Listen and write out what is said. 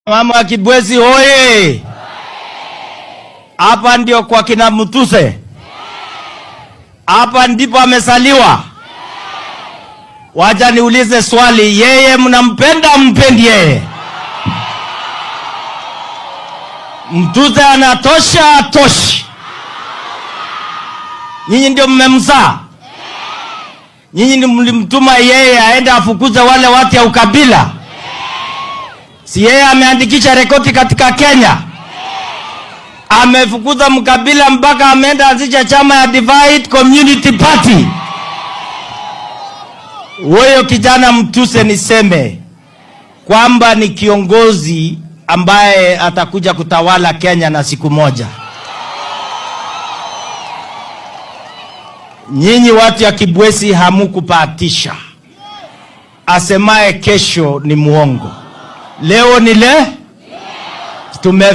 Mama Kibwezi hoye! Hapa ndio kwa kina Mutuse. Hapa ndipo amesaliwa. Wacha niulize swali, yeye mnampenda mpendi yeye? Mutuse anatosha atoshi? Nyinyi ndio mmemzaa. Nyinyi ndio mlimtuma yeye aende afukuze wale watu ya ukabila. Si yeye ameandikisha rekodi katika Kenya? Amefukuza mkabila mpaka ameenda anzisha chama ya Divide Community Party. Wewe kijana Mutuse, niseme kwamba ni kiongozi ambaye atakuja kutawala Kenya na siku moja. Nyinyi watu ya Kibwezi hamukupatisha. Asemaye kesho ni muongo. Leo ni tume